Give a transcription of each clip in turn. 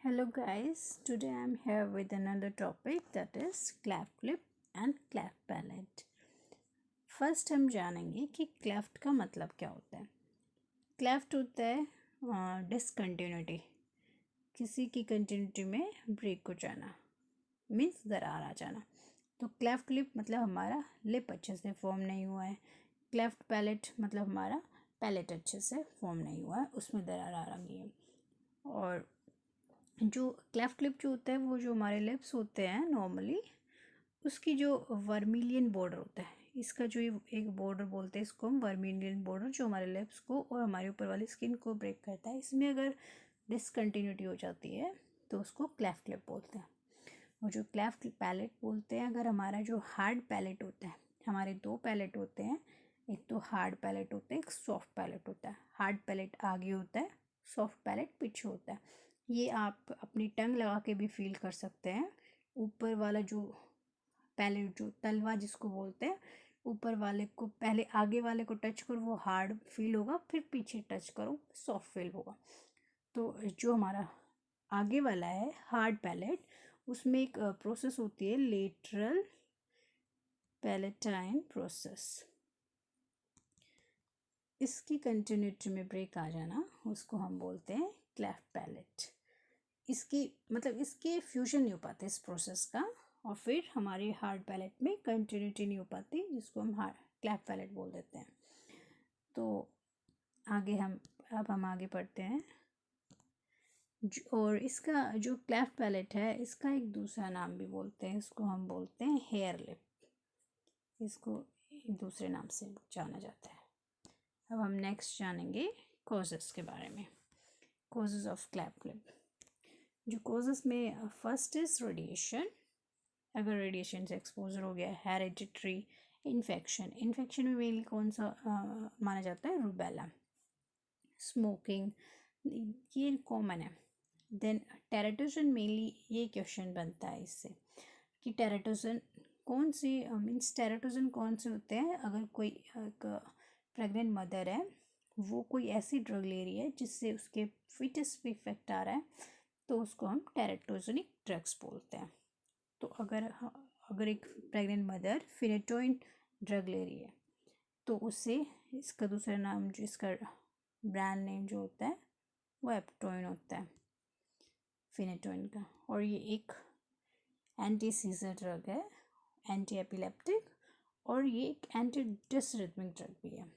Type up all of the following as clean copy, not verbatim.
Hello guys, today I'm here with another topic that is cleft lip and cleft palate. First हम जानेंगे कि cleft का मतलब क्या होता है। क्लेफ्ट होता है डिसकंटिन्यूटी, किसी की कंटिन्यूटी में ब्रेक हो जाना, मीन्स दरार आ जाना। तो क्लेफ्ट लिप मतलब हमारा लिप अच्छे से फॉर्म नहीं हुआ है। क्लेफ्ट पैलेट मतलब हमारा पैलेट अच्छे से फॉर्म नहीं हुआ है, उसमें दरार आ रही है। और जो क्लेफ्ट लिप जो होता है वो जो हमारे लिप्स होते हैं नॉर्मली, उसकी जो वर्मिलियन बॉर्डर होता है, इसका जो ये एक बॉर्डर बोलते हैं, इसको हम वर्मिलियन बॉर्डर, जो हमारे लिप्स को और हमारे ऊपर वाली स्किन को ब्रेक करता है, इसमें अगर डिसकंटिन्यूटी हो जाती है तो उसको क्लेफ्ट लिप बोलते हैं। और जो क्लेफ्ट पैलेट बोलते हैं, अगर हमारा जो हार्ड पैलेट होता है, हमारे दो पैलेट होते हैं, एक तो हार्ड पैलेट होता है, एक सॉफ्ट पैलेट होता है। हार्ड पैलेट आगे होता है, सॉफ्ट पैलेट पीछे होता है। ये आप अपनी टंग लगा के भी फील कर सकते हैं। ऊपर वाला जो पैलेट, जो तलवा जिसको बोलते हैं, ऊपर वाले को पहले आगे वाले को टच करो वो हार्ड फील होगा, फिर पीछे टच करो सॉफ्ट फील होगा। तो जो हमारा आगे वाला है हार्ड पैलेट, उसमें एक प्रोसेस होती है लेटरल पैलेटाइन प्रोसेस। इसकी कंटिन्यूटी में ब्रेक आ जाना, उसको हम बोलते हैं क्लेफ्ट पैलेट। इसकी मतलब इसके फ्यूजन नहीं हो पाते इस प्रोसेस का, और फिर हमारे हार्ड पैलेट में कंटिन्यूटी नहीं हो पाती, जिसको हम क्लेफ्ट पैलेट बोल देते हैं। तो अब हम आगे पढ़ते हैं। और इसका जो क्लेफ्ट पैलेट है, इसका एक दूसरा नाम भी बोलते हैं, इसको हम बोलते हैं हेयर लिप। इसको दूसरे नाम से जाना जाता है। अब हम नेक्स्ट जानेंगे कॉजेस के बारे में। कॉजेस ऑफ क्लेफ्ट लिप, जो कॉजेस में फर्स्ट इज रेडिएशन। अगर रेडिएशन से एक्सपोजर हो गया, हेरिडिटरी इन्फेक्शन, इन्फेक्शन में मेनली कौन सा माना जाता है, रूबेला। स्मोकिंग, ये कॉमन है। देन टेराटोजन, मेनली ये क्वेश्चन बनता है इससे कि टेराटोजन कौन सी, मीन्स टेराटोजन कौन से होते हैं। अगर कोई प्रेग्नेंट मदर है, वो कोई ऐसी ड्रग ले रही है जिससे उसके फिटस पे इफेक्ट आ रहा है, तो उसको हम टेराटोजेनिक ड्रग्स बोलते हैं। तो अगर एक प्रेग्नेंट मदर फिनेटोइन ड्रग ले रही है, तो उससे इसका दूसरा नाम, जो इसका ब्रांड नेम जो होता है वो एप्टोइन होता है, फिनेटोइन का। और ये एक एंटी सीजर ड्रग है, एंटी एपिलेप्टिक, और ये एक एंटी डिसरिथमिक ड्रग भी है।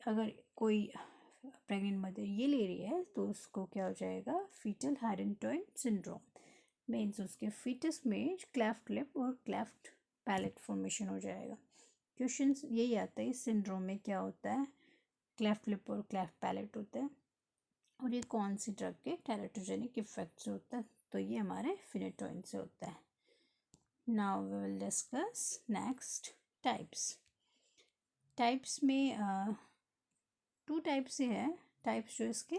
अगर कोई प्रेग्नेंट मदर ये ले रही है तो उसको क्या हो जाएगा, फीटल हाइडेंटोइन सिंड्रोम, मीन्स उसके फीटस में क्लेफ्ट लिप और क्लेफ्ट पैलेट फॉर्मेशन हो जाएगा। क्वेश्चन यही आता है इस सिंड्रोम में क्या होता है, क्लेफ्ट लिप और क्लेफ्ट पैलेट होता है, और ये कौन सी ड्रग के टेराटोजेनिक इफेक्ट से होता है, तो ये हमारे फिनेटोइन से होता है। Now we will discuss next types. Types में टू टाइप से है, टाइप्स जो इसके।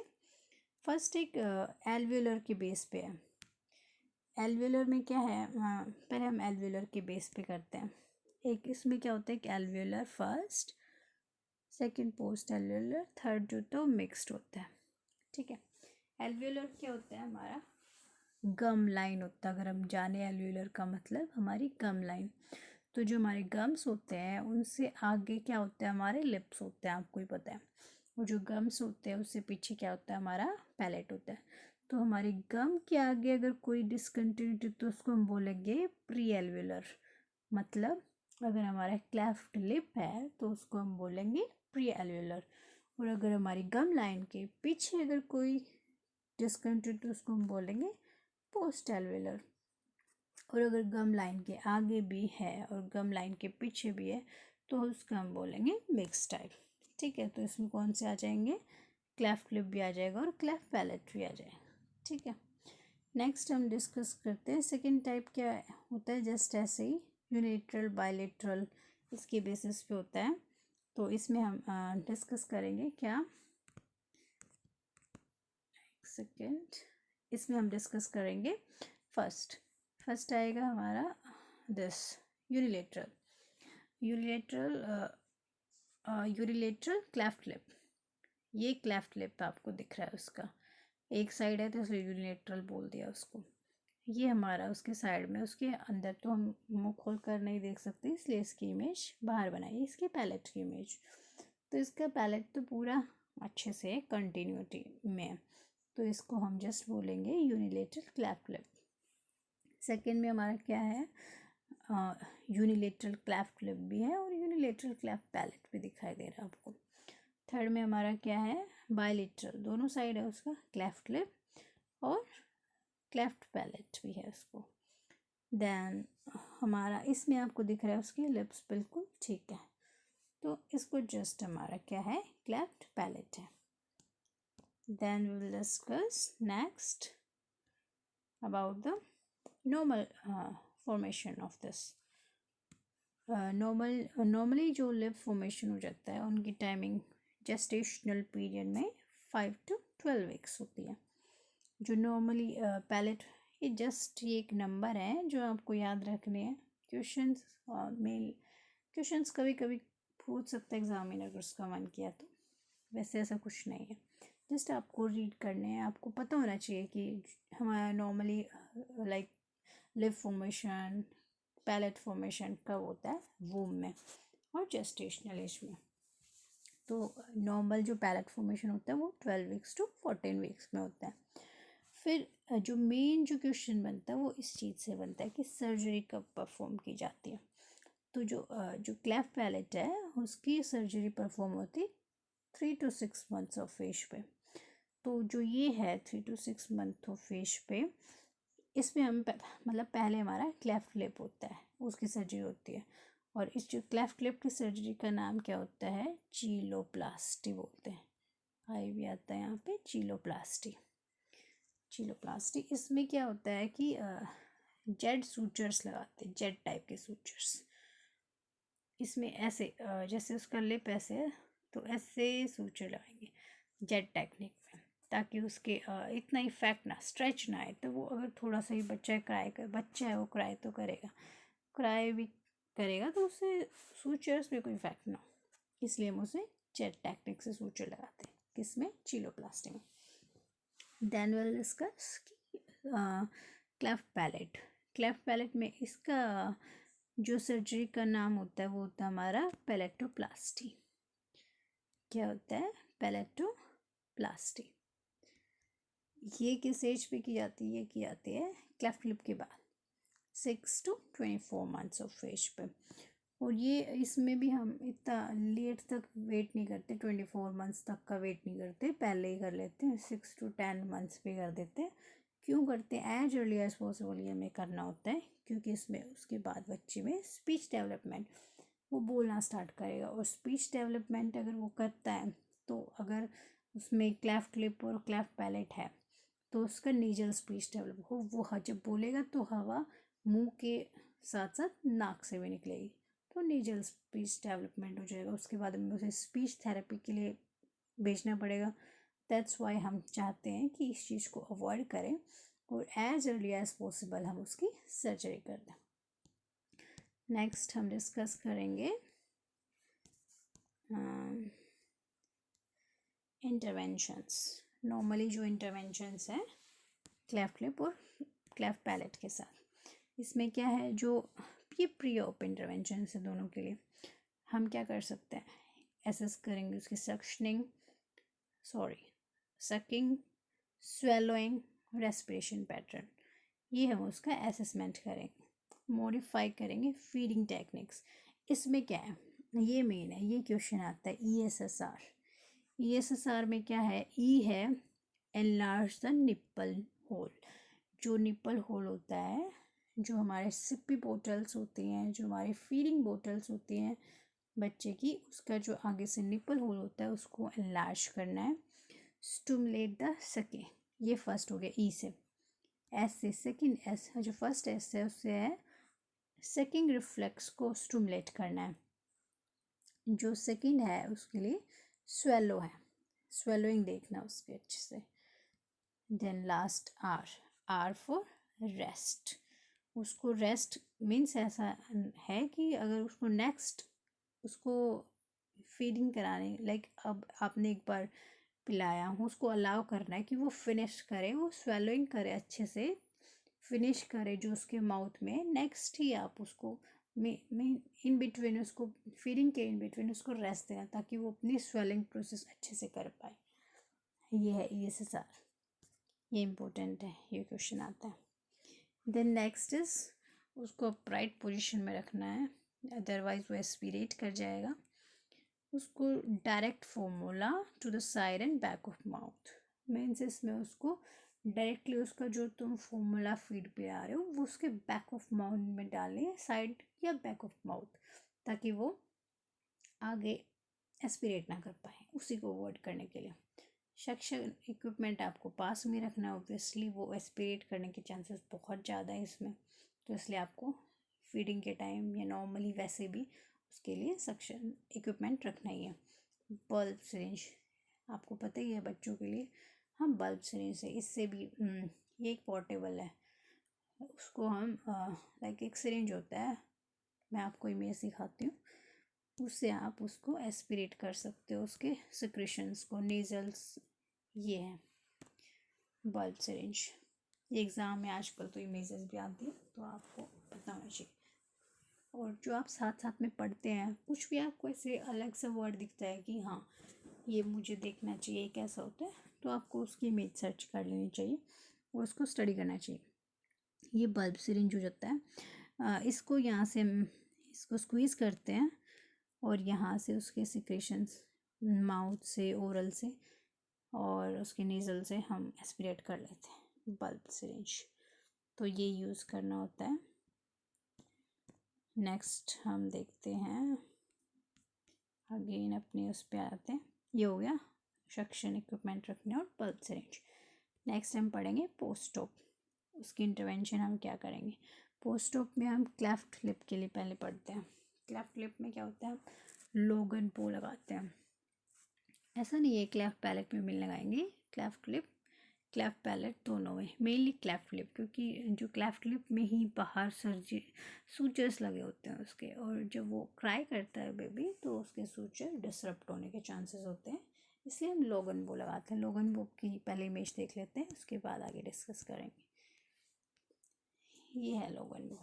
फर्स्ट एक एल्वियोलर के बेस पे है। एल्वियोलर में क्या है, पहले हम एल्वियोलर के बेस पे करते हैं। एक इसमें क्या होता है कि alveolar first, second post alveolar, third जो तो मिक्स्ड होता है। ठीक है, एल्वियोलर क्या होता है, हमारा गम लाइन होता है। अगर हम जाने एल्वियोलर का मतलब, हमारी गम लाइन। तो जो हमारे गम्स होते हैं उनसे आगे क्या होता है, हमारे लिप्स होते हैं, आपको ही पता है। और जो गम्स होते हैं उससे पीछे क्या होता है, हमारा पैलेट होता है। तो हमारे गम के आगे अगर कोई डिसकंटिन्यूटी, तो उसको हम बोलेंगे प्री एल्वियोलर। मतलब अगर हमारा क्लेफ्ट लिप है तो उसको हम बोलेंगे प्री एल्वियोलर। और अगर हमारी गम लाइन के पीछे अगर कोई डिसकंटिन्यूटी, तो उसको हम बोलेंगे पोस्ट एल्वियोलर। और अगर गम लाइन के आगे भी है और गम लाइन के पीछे भी है, तो उसका हम बोलेंगे मिक्स टाइप। ठीक है, तो इसमें कौन से आ जाएंगे, क्लेफ्ट लिप भी आ जाएगा और क्लेफ्ट पैलेट भी आ जाएगा। ठीक है, नेक्स्ट हम डिस्कस करते हैं सेकेंड टाइप क्या होता है। जस्ट ऐसे ही यूनिलेटरल, बायलेटरल, इसके बेसिस पे होता है। तो इसमें हम डिस्कस करेंगे क्या, सेकेंड, इसमें हम डिस्कस करेंगे फर्स्ट आएगा हमारा this unilateral. Unilateral cleft lip, ये क्लेफ्ट लिप आपको दिख रहा है उसका। एक साइड है तो इसलिए यूनिलेटरल बोल दिया उसको। ये हमारा उसके साइड में, उसके अंदर तो हम मुँह खोल कर नहीं देख सकते, इसलिए इसकी इमेज बाहर बनाई, इसके पैलेट की इमेज। तो इसका पैलेट तो पूरा अच्छे से कंटिन्यूटी में है, तो इसको हम जस्ट बोलेंगे यूनिलेटरल क्लैफ्ट लिप। सेकेंड में हमारा क्या है, यूनिलेटरल क्लैफ्ट लिप भी है और यूनिलेटरल क्लैफ्ट पैलेट भी दिखाई दे रहा है आपको। थर्ड में हमारा क्या है, बायलेटरल, दोनों साइड है उसका क्लैफ्ट लिप और क्लैफ्ट पैलेट भी है उसको। देन हमारा इसमें आपको दिख रहा है उसके लिप्स बिल्कुल ठीक है, तो इसको जस्ट हमारा क्या है, क्लैफ्ट पैलेट है। Then we will discuss next about the normal formation of this. Normally जो लिप फॉर्मेशन हो जाता है उनकी टाइमिंग जेस्टेशनल पीरियड में 5 to 12 वीक्स होती है। जो नॉर्मली पैलेट, ये जस्ट ये एक नंबर है जो आपको याद रखने हैं। क्वेश्चंस मेल क्वेश्चंस कभी कभी पूछ सकता है एग्जामिनर अगर उसका मन किया तो, वैसे ऐसा कुछ नहीं है, जस्ट आपको रीड करने हैं। आपको पता होना चाहिए कि हमारा normally like lip formation, palate formation कब होता है, वूम में और जेस्टेशनल एज में। तो नॉर्मल जो पैलेट फॉर्मेशन होता है वो 12 वीक्स to 14 वीक्स में होता है। फिर जो मेन जो क्वेश्चन बनता है वो इस चीज़ से बनता है कि सर्जरी कब परफॉर्म की जाती है। तो जो क्लेफ्ट पैलेट है उसकी सर्जरी परफॉर्म होती 3 to 6 मंथ्स ऑफ एज पे। तो जो ये है 3 to 6 मंथ ऑफ एज पे, इसमें हम मतलब पहले हमारा क्लेफ्ट लिप होता है, उसकी सर्जरी होती है। और इस जो क्लेफ्ट लिप की सर्जरी का नाम क्या होता है, चीलोप्लास्टी बोलते हैं। आई भी आता है यहाँ पे, चीलोप्लास्टी। चीलोप्लास्टी इसमें क्या होता है कि जेड सूचर्स लगाते हैं, जेड टाइप के सूचर्स। इसमें ऐसे जैसे उसका लिप ऐसे है तो ऐसे सूचर लगाएंगे जेड टेक्निक में, ताकि उसके इतना इफेक्ट ना, स्ट्रेच ना आए। तो वो अगर थोड़ा सा ही बच्चा है वो क्राई तो करेगा, क्राई भी करेगा तो उससे सूचर्स में कोई इफेक्ट ना हो, इसलिए हम उसे जेड टेक्निक से सूचर लगाते हैं, किसमें, चीलोप्लास्टी में। Then will discuss cleft palate. Cleft palate में इसका जो सर्जरी का नाम होता है वो होता है हमारा पैलेटोप्लास्टी। क्या होता है, पैलेटोप्लास्टी। ये किस एज पे की जाती है, ये की जाती है क्लेफ्ट लिप के बाद 6 to 24 मंथ्स ऑफ एज पे। और ये इसमें भी हम इतना लेट तक वेट नहीं करते, 24 मंथ्स तक का वेट नहीं करते, पहले ही कर लेते हैं, 6 to 10 मंथ्स पे कर देते हैं। क्यों करते हैं, एज अर्ली एज पॉसिबल ये हमें करना होता है, क्योंकि इसमें उसके बाद बच्चे में स्पीच डेवलपमेंट, वो बोलना स्टार्ट करेगा। और स्पीच डेवलपमेंट अगर वो करता है तो अगर उसमें क्लेफ्ट लिप और क्लेफ्ट पैलेट है तो उसका नीजल स्पीच डेवलप हो, वो जब बोलेगा तो हवा मुंह के साथ साथ नाक से भी निकलेगी, तो नीजल स्पीच डेवलपमेंट हो जाएगा। उसके बाद हमें उसे स्पीच थेरेपी के लिए भेजना पड़ेगा। दैट्स वाई हम चाहते हैं कि इस चीज़ को अवॉइड करें और एज अर्ली एज पॉसिबल हम उसकी सर्जरी कर दें। नेक्स्ट हम डिस्कस करेंगे इंटरवेंशंस। नॉर्मली जो इंटरवेंशंस हैं क्लेफ्ट लिप और क्लेफ्ट पैलेट के साथ, इसमें क्या है, जो ये प्री ऑप इंटरवेंशन है दोनों के लिए, हम क्या कर सकते हैं, एसेस करेंगे उसकी सकिंग, स्वेलोइंग, रेस्पिरेशन पैटर्न, ये हम उसका असेसमेंट करेंगे, मॉडिफाई करेंगे फीडिंग टेक्निक्स। इसमें क्या है, ये मेन है, ये क्वेश्चन आता है ESSR। ESSR में क्या है, ई है एनलार्ज द निप्पल होल। जो निप्पल होल होता है, जो हमारे सिप्पी बोटल्स होती हैं, जो हमारी फीडिंग बोटल्स होती हैं बच्चे की, उसका जो आगे से निप्पल होल होता है उसको एनलार्ज करना है। स्टिमुलेट द सकिंग, ये फर्स्ट हो गया ई से। एस से सेकंड, एस जो फर्स्ट एस है उससे है सकिंग रिफ्लेक्स को स्टिमुलेट करना है। जो सेकंड है उसके लिए स्वेलो है, स्वेलोइंग देखना उसके अच्छे से। Then last are for rest. उसको रेस्ट मीन्स ऐसा है कि अगर उसको नेक्स्ट उसको फीडिंग कराने, लाइक अब आपने एक बार पिलाया हूँ, उसको अलाउ करना है कि वो फिनिश करे, वो स्वेलोइंग करे, अच्छे से फिनिश करे जो उसके माउथ में। नेक्स्ट ही आप उसको इन बिटवीन उसको फीडिंग के इन बिटवीन उसको रेस्ट देना, ताकि वो अपनी स्वेलिंग प्रोसेस अच्छे से कर पाए। ये है ESSR, ये इम्पोर्टेंट है, ये क्वेश्चन आता है। देन नेक्स्ट इज उसको अपराइट पोजीशन में रखना है, अदरवाइज वो एस्पिरेट कर जाएगा। उसको direct formula to the side and back of mouth, means इसमें उसको डायरेक्टली उसका जो तुम फॉर्मूला फीड पे आ रहे हो वो उसके बैक ऑफ माउथ में डालें, साइड या बैक ऑफ माउथ, ताकि वो आगे एस्पिरेट ना कर पाए। उसी को अवॉइड करने के लिए सक्शन इक्विपमेंट आपको पास में रखना है। ऑब्वियसली वो एस्पिरेट करने के चांसेस बहुत ज़्यादा है इसमें, तो इसलिए आपको फीडिंग के टाइम या नॉर्मली वैसे भी उसके लिए सक्शन इक्विपमेंट रखना ही है। बल्ब सिरिंज आपको पता ही है बच्चों के लिए, हम बल्ब सिरिंज से इससे भी ये एक पोर्टेबल है, उसको हम लाइक एक सिरिंज होता है, मैं आपको इमेज दिखाती हूँ, उससे आप उसको एस्पिरेट कर सकते हो उसके सिक्रेशंस को, नेजल्स। ये है बल्ब सिरिंज, ये एग्ज़ाम में आजकल तो इमेजेस भी आती है, तो आपको पता होना चाहिए। और जो आप साथ साथ में पढ़ते हैं, कुछ भी आपको ऐसे अलग सा वर्ड दिखता है कि हाँ ये मुझे देखना चाहिए कैसा होता है, तो आपको उसकी इमेज सर्च कर लेनी चाहिए और उसको स्टडी करना चाहिए। ये बल्ब सिरिंज हो जाता है, इसको यहाँ से हम इसको स्क्वीज़ करते हैं और यहाँ से उसके सिक्रेशंस माउथ से, ओरल से और उसके नेज़ल से हम एस्पिरेट कर लेते हैं बल्ब सिरिंज, तो ये यूज़ करना होता है। नेक्स्ट हम देखते हैं, अगेन अपने उस पे आते हैं, ये हो गया सक्शन इक्विपमेंट रखने और बल्ब सिरिंज। नेक्स्ट हम पढ़ेंगे पोस्ट ऑप, उसकी इंटरवेंशन हम क्या करेंगे। पोस्ट ऑप में हम क्लेफ्ट लिप के लिए पहले पढ़ते हैं। क्लेफ्ट लिप में क्या होता है, लोगन पो लगाते हैं, ऐसा नहीं है क्लेफ्ट पैलेट में भी लगाएंगे, क्लेफ्ट लिप क्लेफ्ट पैलेट दोनों में, मेनली क्लेफ्ट लिप, क्योंकि जो क्लेफ्ट लिप में ही बाहर सूचर्स लगे होते हैं उसके, और जब वो क्राई करता है बेबी तो उसके सूचर डिसरप्ट होने के चांसेस होते हैं, इसलिए हम लोगन वो लगाते हैं। लोगन वो की पहले इमेज देख लेते हैं, उसके बाद आगे डिस्कस करेंगे। ये है लोगन वो,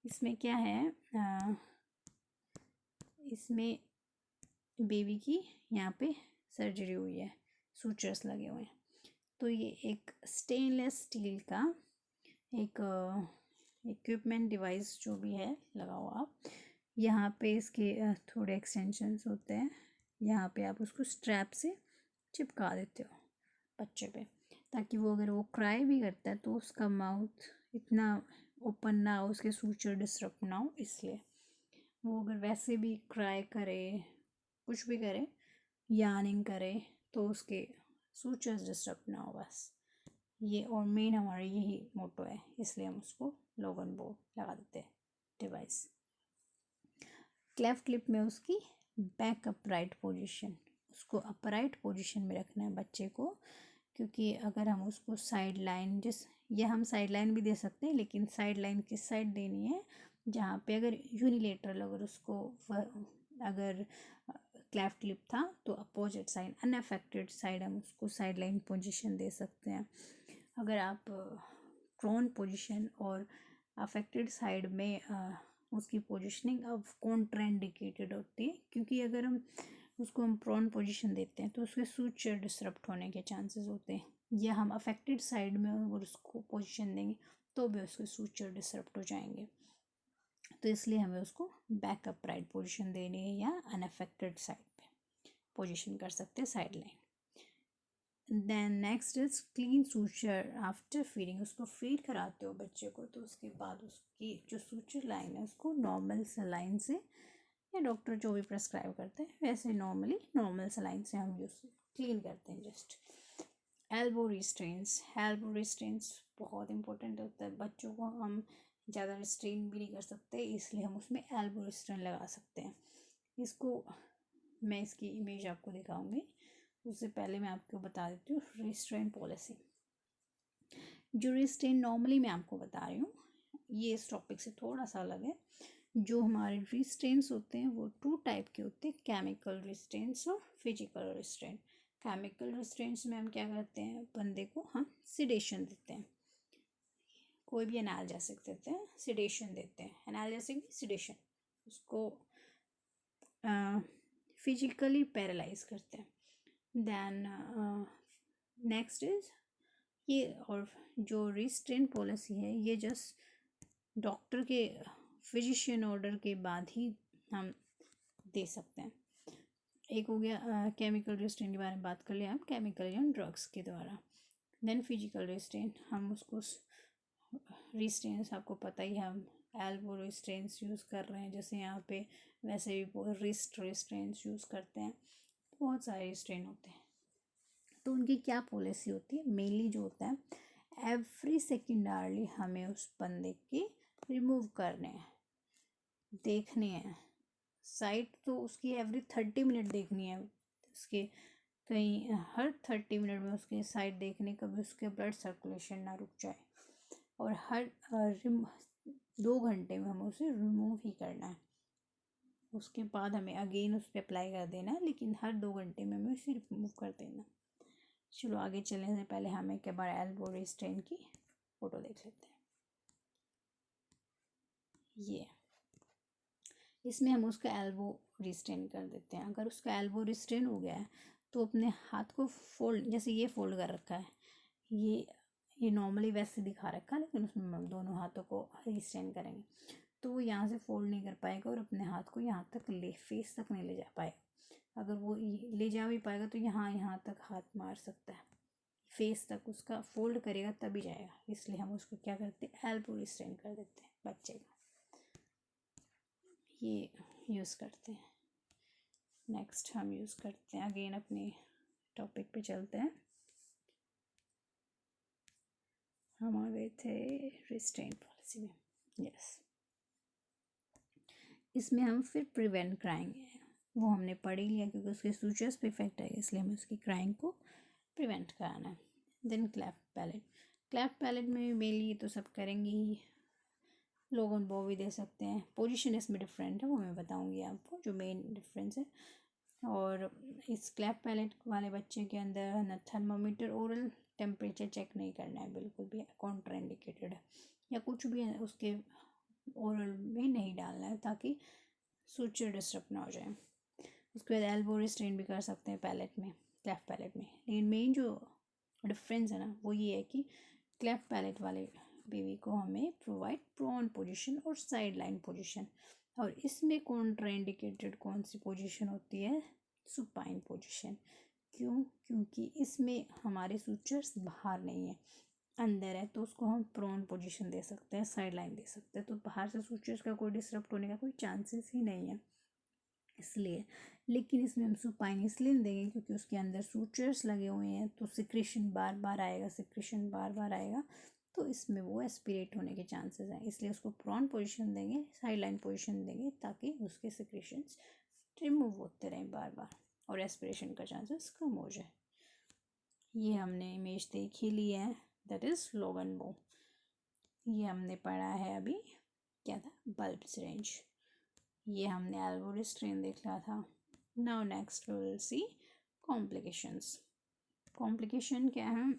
इसमें क्या है, इसमें बेबी की यहाँ पे सर्जरी हुई है, सूचर्स लगे हुए हैं, तो ये एक स्टेनलेस स्टील का एक इक्विपमेंट डिवाइस जो भी है लगा हुआ, यहाँ पे इसके थोड़े एक्सटेंशंस होते हैं, यहाँ पे आप उसको स्ट्रैप से चिपका देते हो बच्चे पे, ताकि वो अगर वो क्राई भी करता है तो उसका माउथ इतना ओपन ना हो, उसके सूचर डिस्टर्ब ना हो, इसलिए वो अगर वैसे भी क्राई करे, कुछ भी करे, यार्निंग करे, तो उसके सूचर्स डिस्टर्ब ना हो बस। ये और मेन हमारा यही मोटो है, इसलिए हम उसको लोगन बो लगा देते हैं डिवाइस। क्लेफ्ट लिप में उसकी बैक अपराइट पोजीशन, उसको अपराइट पोजीशन में रखना है बच्चे को, क्योंकि अगर हम उसको साइड लाइन ये हम साइड लाइन भी दे सकते हैं, लेकिन साइड लाइन किस साइड देनी है, जहाँ पे अगर यूनिलेटरल अगर उसको अगर क्लेफ्ट लिप था तो अपोजिट साइड अनअफेक्टेड साइड हम उसको साइड लाइन पोजिशन दे सकते हैं। अगर आप प्रोन पोजीशन और अफेक्टेड साइड में उसकी पोजीशनिंग अब कॉन्ट्राइंडिकेटेड होती है, क्योंकि अगर हम प्रोन पोजीशन देते हैं तो उसके सूचर डिसरप्ट होने के चांसेस होते हैं, या हम अफेक्टेड साइड में अगर उसको पोजीशन देंगे तो भी उसके सूचर डिसरप्ट हो जाएंगे, तो इसलिए हमें उसको बैक अपराइट पोजीशन देनी है, या अनअफेक्टेड साइड पे पोजीशन कर सकते हैं side line. Then next is clean suture after feeding, उसको फीड कराते हो बच्चे को तो उसके बाद उसकी जो सूचर लाइन है उसको नॉर्मल सलाइन से, या डॉक्टर जो भी प्रेस्क्राइब करते हैं वैसे नॉर्मली नॉर्मल सलाइन से हम यूज क्लीन करते हैं जस्ट। एल्बो रिस्ट्रेंस बहुत इंपॉर्टेंट होता है, बच्चों को हम ज़्यादा रिस्ट्रेन भी नहीं कर सकते, इसलिए हम उसमें एल्बो रिस्ट्रेन लगा सकते हैं। इसको मैं इसकी इमेज आपको दिखाऊंगी, उससे पहले मैं आपको बता देती हूँ रिस्ट्रेन पॉलिसी। जो रिस्ट्रेन नॉर्मली मैं आपको बता रही हूँ ये इस टॉपिक से थोड़ा सा अलग है। जो हमारे रिस्ट्रेंस होते हैं वो 2 टाइप के होते हैं, केमिकल रिस्ट्रेंस और फिजिकल रिस्ट्रेंट। केमिकल रिस्ट्रेंट्स में हम क्या करते हैं, बंदे को हम सिडेशन देते हैं, कोई भी एनाल्जेसिक देते हैं, सिडेशन देते हैं, एनाल्जेसिक सिडेशन, उसको फिजिकली पैरालाइज करते हैं। देन नेक्स्ट इज ये, और जो रिस्ट्रेन पॉलिसी है ये जस्ट डॉक्टर के फिजिशियन ऑर्डर के बाद ही हम दे सकते हैं। एक हो गया केमिकल रिस्ट्रेन के बारे में बात कर लिया हम, केमिकल या ड्रग्स के द्वारा। देन फिजिकल रिस्ट्रेन, हम उसको रिस्ट्रेन्स आपको पता ही, हम एल्बो रिस्ट्रेन्स यूज़ कर रहे हैं जैसे यहाँ पे, वैसे भी रिस्ट रिस्ट्रेन्स यूज़ करते हैं, बहुत सारे रिस्ट्रेन होते हैं। तो उनकी क्या पॉलिसी होती है, मेनली जो होता है एवरी सेकेंडरली हमें उस बंदे के रिमूव करने हैं, देखने हैं, साइट तो उसकी एवरी 30 मिनट देखनी है, उसके कहीं हर 30 मिनट में उसके साइट देखने, कभी उसके ब्लड सर्कुलेशन ना रुक जाए, और हर 2 घंटे में हमें उसे रिमूव ही करना है, उसके बाद हमें अगेन उस पर अप्लाई कर देना है, लेकिन हर 2 घंटे में हमें उसे रिमूव कर देना। चलो आगे चलने से पहले हम एक बार एल्बो रिस्ट्रेन की फ़ोटो देख लेते हैं। ये इसमें हम उसका एल्बो रिस्ट्रेन कर देते हैं। अगर उसका एल्बो रिस्ट्रेन हो गया है तो अपने हाथ को फोल्ड, जैसे ये फोल्ड कर रखा है, ये नॉर्मली वैसे दिखा रखा है, लेकिन उसमें हम दोनों हाथों को रिस्ट्रेन करेंगे तो वो यहाँ से फोल्ड नहीं कर पाएगा और अपने हाथ को यहाँ तक फेस तक नहीं ले जा पाएगा। अगर वो ले जा भी पाएगा तो यहाँ तक हाथ मार सकता है, फेस तक उसका फोल्ड करेगा तभी जाएगा, इसलिए हम उसको क्या करते हैं, एल्बो रिस्ट्रेन कर देते हैं बच्चे का, ये यूज़ करते हैं। नेक्स्ट हम यूज़ करते हैं, अगेन अपने टॉपिक पे चलते हैं। हम आ गए थे रिस्ट्रेन पॉलिसी में, यस। इसमें हम फिर प्रिवेंट कराएंगे, वो हमने पढ़ ही लिया क्योंकि उसके सूचर्स पे इफेक्ट है, इसलिए हमें उसकी क्राइम को प्रिवेंट कराना है। Then cleft palate, cleft palate में मेनली तो सब करेंगे ही, लोगन बो भी दे सकते हैं, पोजीशन इसमें डिफरेंट है, वो मैं बताऊंगी आपको जो मेन डिफरेंस है। और इस क्लेफ्ट पैलेट वाले बच्चे के अंदर न थर्मामीटर, ओरल टेम्परेचर चेक नहीं करना है, बिल्कुल भी कॉन्ट्रा इंडिकेटेड है, या कुछ भी उसके ओरल में नहीं डालना है ताकि सूचर डिस्टर्ब ना हो जाए। उसके बाद एल्बो रिस्ट्रेन भी कर सकते हैं पैलेट में, क्लेफ्ट पैलेट में, लेकिन मेन जो डिफरेंस है ना वो ये है कि क्लेफ्ट पैलेट वाले बेबी को हमें प्रोवाइड प्रोन पोजीशन और साइड लाइन पोजीशन, और इसमें कॉन्ट्राइंडिकेटेड कौन सी पोजीशन होती है, सुपाइन पोजीशन। क्यों, क्योंकि इसमें हमारे सूचर्स बाहर नहीं है, अंदर है, तो उसको हम प्रोन पोजीशन दे सकते हैं, साइड लाइन दे सकते हैं, तो बाहर से सूचर्स का कोई डिस्टर्ब होने का कोई चांसेस ही नहीं है इसलिए। लेकिन इसमें हम सुपाइन इसलिए नहीं देंगे क्योंकि उसके अंदर सूचर्स लगे हुए हैं, तो सिक्रेशन बार बार आएगा, सिक्रेशन बार बार आएगा, तो इसमें वो एस्पिरेट होने के चांसेस हैं, इसलिए उसको प्रॉन पोजीशन देंगे, साइड लाइन पोजीशन देंगे, ताकि उसके सिक्रेशंस रिमूव होते रहें बार बार और एस्पिरेशन का चांसेस कम हो जाए। ये हमने इमेज देख ही ली है, दैट इज़ लोगन बो। ये हमने पढ़ा है अभी, क्या था, बल्ब सिरिंज। ये हमने एल्बो रिस्ट्रेन देख लिया था। Now next we will see complications. Complication क्या है,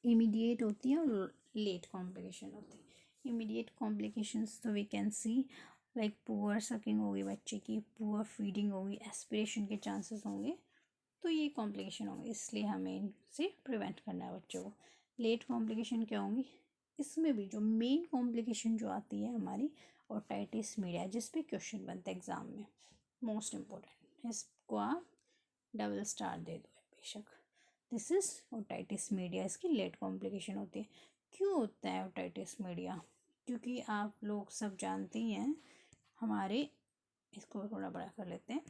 इमीडिएट होती है और लेट कॉम्प्लिकेशन होती है। इमीडिएट कॉम्प्लिकेशंस तो we can see like poor sucking होगी बच्चे की, पुअर फीडिंग होगी, एस्पिरेशन के चांसेस होंगे, तो ये कॉम्प्लिकेशन होंगे, इसलिए हमें इनसे प्रिवेंट करना है बच्चों को। लेट कॉम्प्लिकेशन क्या होंगी, इसमें भी जो मेन कॉम्प्लिकेशन जो आती है हमारी ओटाइटिस मीडिया, जिस पे क्वेश्चन बनता है एग्ज़ाम में, मोस्ट इम्पोर्टेंट, इसको आप डबल स्टार दे दो बेशक। दिस इज़ ओटाइटिस मीडिया, इसकी लेट कॉम्प्लिकेशन होती है। क्यों होता है ओटाइटिस मीडिया, क्योंकि आप लोग सब जानते ही हैं, हमारे, इसको थोड़ा बड़ा कर लेते हैं,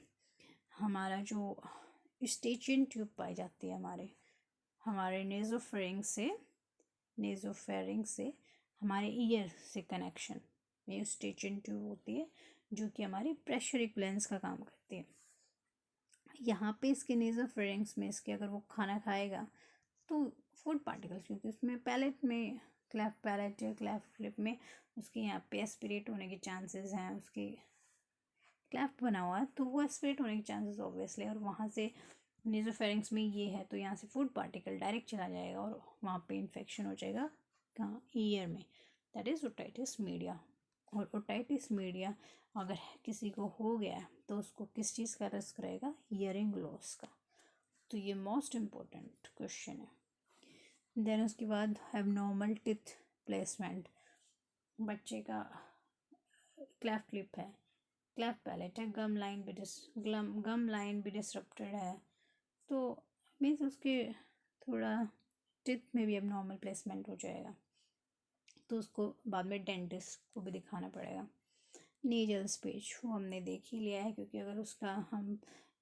हमारा जो स्टेचियन ट्यूब पाई जाती है हमारे नेज़ोफेरिंग से हमारे ईयर से कनेक्शन में स्टेचियन ट्यूब होती है, जो कि हमारी प्रेशर इक्विलेंस का काम करती है। यहाँ पे इसके नेज़ोफेरिंग्स में इसके अगर वो खाना खाएगा तो फूड पार्टिकल्स, क्योंकि उसमें पैलेट में, क्लेफ्ट पैलेट या क्लेफ्ट लिप में उसके यहाँ पे एस्पिरेट होने के चांसेस हैं, उसके क्लेफ्ट बना हुआ है तो वो एस्पिरेट होने के चांसेस ऑब्वियसली, और वहाँ से नेजोफेरिंक्स में ये है तो यहाँ से फूड पार्टिकल डायरेक्ट चला जाएगा और वहाँ पे इन्फेक्शन हो जाएगा कहाँ, ईयर में, दैट इज़ ओटाइटिस मीडिया। और ओटाइटिस मीडिया अगर किसी को हो गया तो उसको किस चीज़ का रिस्क रहेगा, ईयरिंग लॉस का। तो ये मोस्ट इम्पोर्टेंट क्वेश्चन है। देन उसके बाद एबनॉर्मल टिथ प्लेसमेंट, बच्चे का क्लेफ्ट लिप है, क्लेफ्ट पैलेट है, गम लाइन भी डिसरप्टेड है, तो मीन्स उसके थोड़ा टिथ में भी एबनॉर्मल प्लेसमेंट हो जाएगा, तो उसको बाद में डेंटिस्ट को भी दिखाना पड़ेगा। नेजल स्पीच वो हमने देख ही लिया है, क्योंकि अगर उसका हम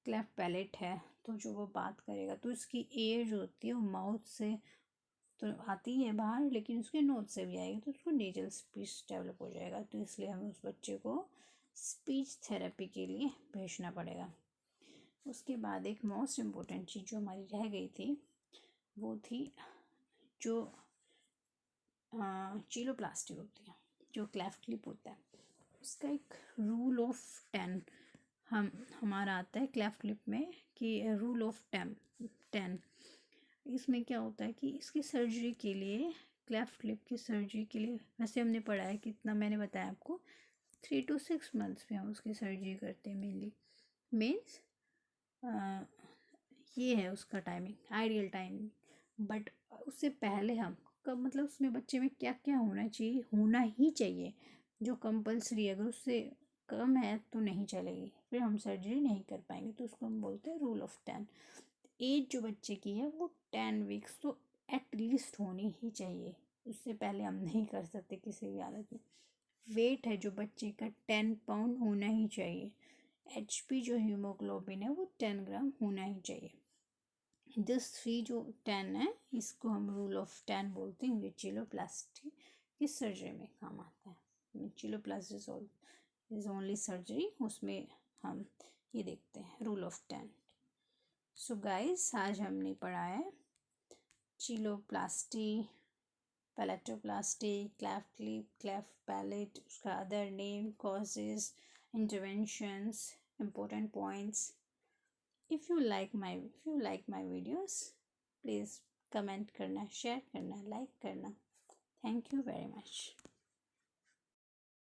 क्लेफ्ट पैलेट है तो जो वो बात करेगा तो उसकी एयर जो होती है वो माउथ से तो आती है बाहर, लेकिन उसके नोज से भी आएगी, तो उसको नेजल स्पीच डेवलप हो जाएगा। तो इसलिए हमें उस बच्चे को स्पीच थेरेपी के लिए भेजना पड़ेगा। उसके बाद एक मोस्ट इम्पोर्टेंट चीज़ जो हमारी रह गई थी वो थी जो चीलोप्लास्टी होती है, जो क्लेफ्ट लिप होता है, उसका एक रूल ऑफ 10 हमारा आता है क्लेफ्ट लिप में कि रूल ऑफ 10। इसमें क्या होता है कि इसकी सर्जरी के लिए, क्लेफ्ट लिप की सर्जरी के लिए, वैसे हमने पढ़ा है कि इतना मैंने बताया आपको 3 to 6 मंथ्स में हम उसकी सर्जरी करते हैं मेनली। मीन्स ये है उसका टाइमिंग, आइडियल टाइमिंग। बट उससे पहले हम कब, मतलब उसमें बच्चे में क्या क्या होना चाहिए, होना ही चाहिए जो कंपलसरी, अगर उससे कम है तो नहीं चलेगी, फिर हम सर्जरी नहीं कर पाएंगे, तो उसको हम बोलते हैं रूल ऑफ 10। एज जो बच्चे की है वो 10 वीक्स तो एटलीस्ट होनी ही चाहिए, उससे पहले हम नहीं कर सकते किसी भी हालत में। वेट है जो बच्चे का 10 पाउंड होना ही चाहिए। HP जो हीमोग्लोबिन है वो 10 ग्राम होना ही चाहिए। दिस 3 जो 10 है इसको हम रूल ऑफ 10 बोलते हैं। ये चीलोप्लास्टी की सर्जरी में काम आता है। चीलोप्लास्टी इज ओनली सर्जरी, उसमें हम ये देखते हैं रूल ऑफ 10। सो गाइस आज हमने पढ़ा है चीलोप्लास्टी, पैलेटोप्लास्टी, क्लेफ्ट लिप, क्लेफ्ट पैलेट, उसका other name, causes, interventions, important points. If you like my videos, please comment करना, शेयर करना, लाइक करना। Thank you very much.